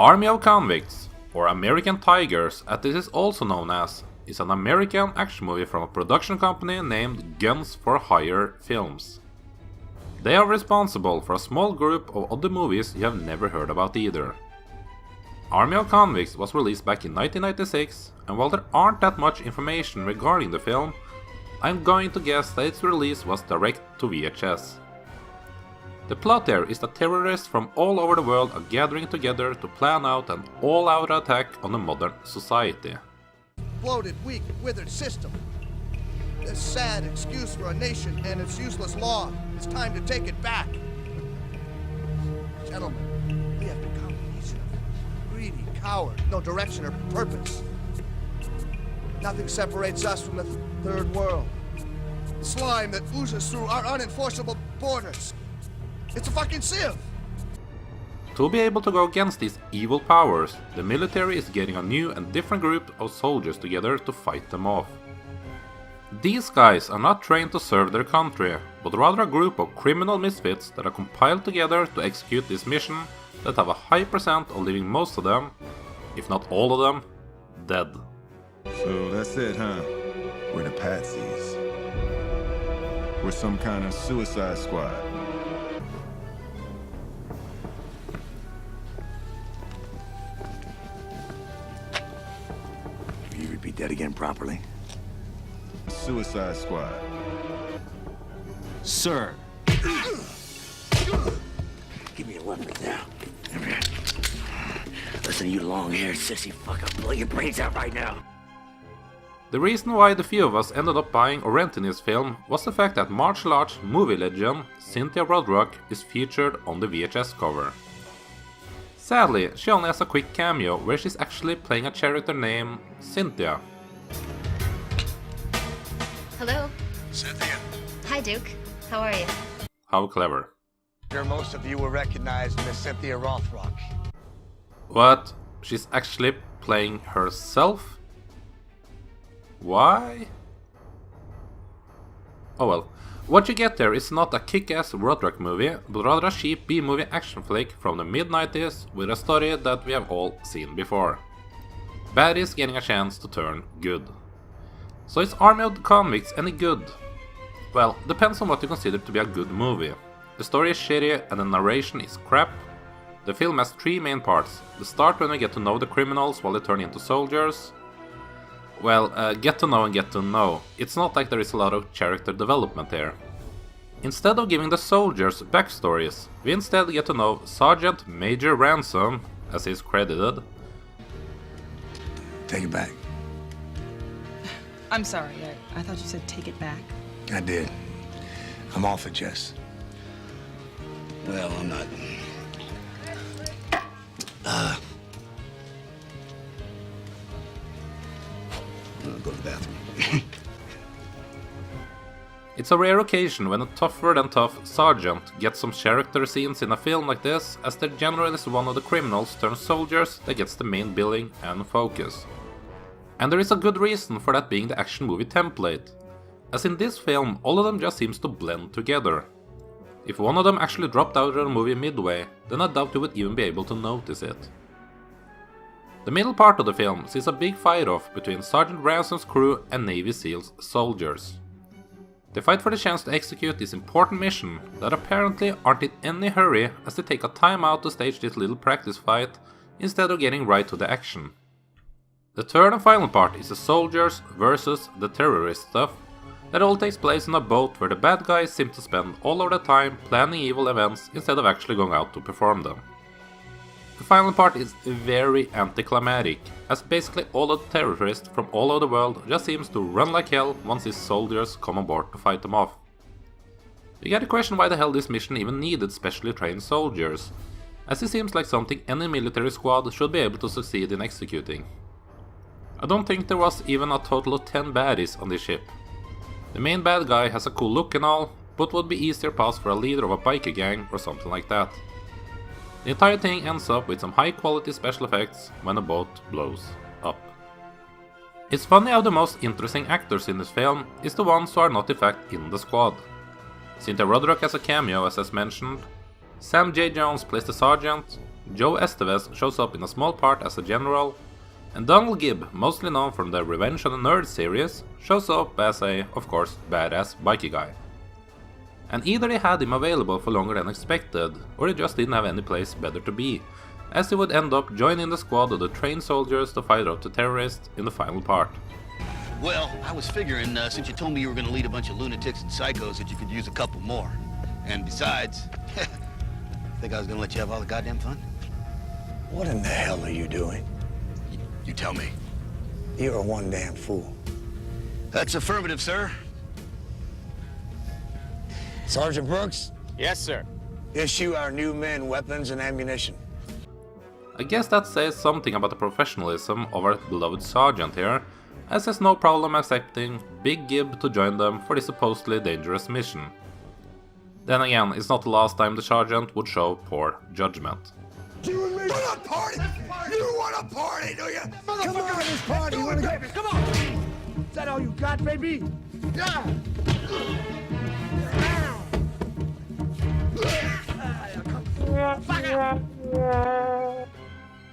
Army of Convicts, or American Tigers as it is also known as, is an American action movie from a production company named Guns for Hire Films. They are responsible for a small group of other movies you have never heard about either. Army of Convicts was released back in 1996, and while there aren't that much information regarding the film, I'm going to guess that its release was direct to VHS. The plot here is that terrorists from all over the world are gathering together to plan out an all-out attack on the modern society. Bloated, weak, withered system. This sad excuse for a nation and its useless law. It's time to take it back. Gentlemen, we have become a nation of greedy coward, no direction or purpose. Nothing separates us from the third world. The slime that oozes through our unenforceable borders. It's a fucking sieve! To be able to go against these evil powers, the military is getting a new and different group of soldiers together to fight them off. These guys are not trained to serve their country, but rather a group of criminal misfits that are compiled together to execute this mission that have a high percent of leaving most of them, if not all of them, dead. So that's it, huh? We're the patsies. We're some kind of suicide squad. Will you repeat that again properly? Suicide squad. Sir. Give me your weapons now. Come here. Listen, you long-haired sissy fuck, I'll blow your brains out right now. The reason why the few of us ended up buying or renting this film was the fact that martial arts movie legend Cynthia Rothrock is featured on the VHS cover. Sadly, she only has a quick cameo where she's actually playing a character named Cynthia. Hello. Cynthia. Hi, Duke. How are you? How clever. Here, most of you will recognize Miss Cynthia Rothrock. What? She's actually playing herself? Why? Oh well. What you get there is not a kick-ass Rothrock movie, but rather a cheap B-movie action flick from the mid-90s with a story that we have all seen before. Baddies getting a chance to turn good. So is Army of the Convicts any good? Well, depends on what you consider to be a good movie. The story is shitty and the narration is crap. The film has three main parts. The start when we get to know the criminals while they turn into soldiers. Well, get to know and get to know. It's not like there is a lot of character development here. Instead of giving the soldiers backstories, we instead get to know Sergeant Major Ransom, as he is credited. Take it back. I'm sorry, I thought you said take it back. I did. I'm off it, Jess. Well, I'm not. I'm gonna go to the bathroom. It's a rare occasion when a tougher than tough sergeant gets some character scenes in a film like this, as there generally is one of the criminals turned soldiers that gets the main billing and focus. And there is a good reason for that being the action movie template, as in this film all of them just seems to blend together. If one of them actually dropped out of the movie midway, then I doubt you would even be able to notice it. The middle part of the film sees a big fight-off between Sergeant Ransom's crew and Navy SEALs soldiers. They fight for the chance to execute this important mission that apparently aren't in any hurry, as they take a time out to stage this little practice fight instead of getting right to the action. The third and final part is the soldiers versus the terrorist stuff that all takes place on a boat where the bad guys seem to spend all of their time planning evil events instead of actually going out to perform them. The final part is very anticlimactic, as basically all of the terrorists from all over the world just seems to run like hell once these soldiers come on board to fight them off. You get a question why the hell this mission even needed specially trained soldiers, as it seems like something any military squad should be able to succeed in executing. I don't think there was even a total of 10 baddies on this ship. The main bad guy has a cool look and all, but would be easier pass for a leader of a biker gang or something like that. The entire thing ends up with some high quality special effects when a boat blows up. It's funny how the most interesting actors in this film is the ones who are not in fact in the squad. Cynthia Rothrock has a cameo as mentioned, Sam J. Jones plays the sergeant, Joe Estevez shows up in a small part as a general, and Donald Gibb, mostly known from the Revenge of the Nerds series, shows up as a, of course, badass bikie guy. And either they had him available for longer than expected, or he just didn't have any place better to be, as he would end up joining the squad of the trained soldiers to fight off the terrorists in the final part. Well, I was figuring, since you told me you were gonna lead a bunch of lunatics and psychos, that you could use a couple more. And besides, think I was gonna let you have all the goddamn fun? What in the hell are you doing? You tell me. You're one damn fool. That's affirmative, sir. Sergeant Brooks, Yes, sir. issue our new men weapons and ammunition. I guess that says something about the professionalism of our beloved sergeant here, as there's no problem accepting Big Gibb to join them for this supposedly dangerous mission. Then again, it's not the last time the sergeant would show poor judgment. You and me. Want a party? You want a party, do you? Come on, this party. You wanna go? Come on. Is that all you got, baby? Yeah.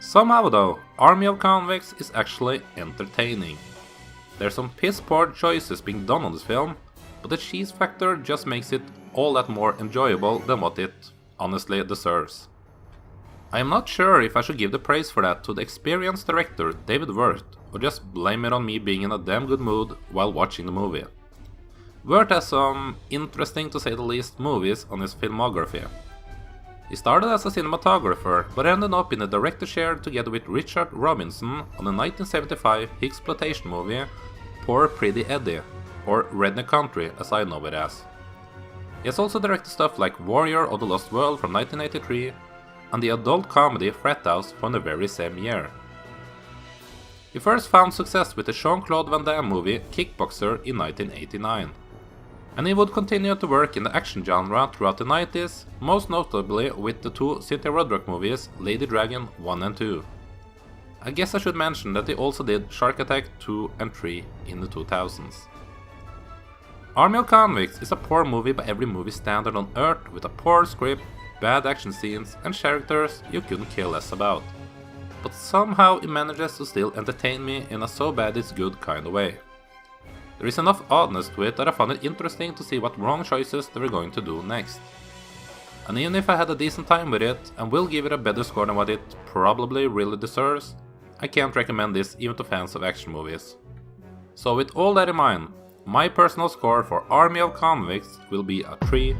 Somehow though, Army of Convicts is actually entertaining. There's some piss poor choices being done on this film, but the cheese factor just makes it all that more enjoyable than what it honestly deserves. I am not sure if I should give the praise for that to the experienced director David Wirth, or just blame it on me being in a damn good mood while watching the movie. Wirth has some interesting to say the least movies on his filmography. He started as a cinematographer, but ended up in the director chair together with Richard Robinson on the 1975 Hicksploitation movie Poor Pretty Eddie, or Redneck Country as I know it as. He has also directed stuff like Warrior of the Lost World from 1983, and the adult comedy Frat House from the very same year. He first found success with the Jean-Claude Van Damme movie Kickboxer in 1989. And he would continue to work in the action genre throughout the 90s, most notably with the two Cynthia Rothrock movies Lady Dragon 1 and 2. I guess I should mention that he also did Shark Attack 2 and 3 in the 2000s. Army of Convicts is a poor movie by every movie standard on earth, with a poor script, bad action scenes and characters you couldn't care less about. But somehow it manages to still entertain me in a so bad it's good kind of way. There is enough oddness to it that I found it interesting to see what wrong choices they were going to do next. And even if I had a decent time with it, and will give it a better score than what it probably really deserves, I can't recommend this even to fans of action movies. So with all that in mind, my personal score for Army of Convicts will be a 3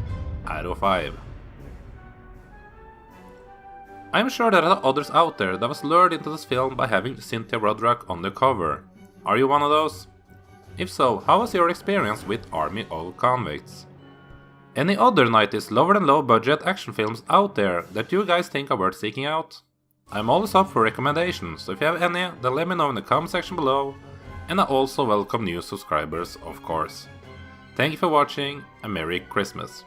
out of 5. I'm sure there are others out there that was lured into this film by having Cynthia Rothrock on the cover. Are you one of those? If so, how was your experience with Army of Convicts? Any other 90s lower than low budget action films out there that you guys think are worth seeking out? I'm always up for recommendations, so if you have any, then let me know in the comment section below, and I also welcome new subscribers, of course. Thank you for watching, and Merry Christmas.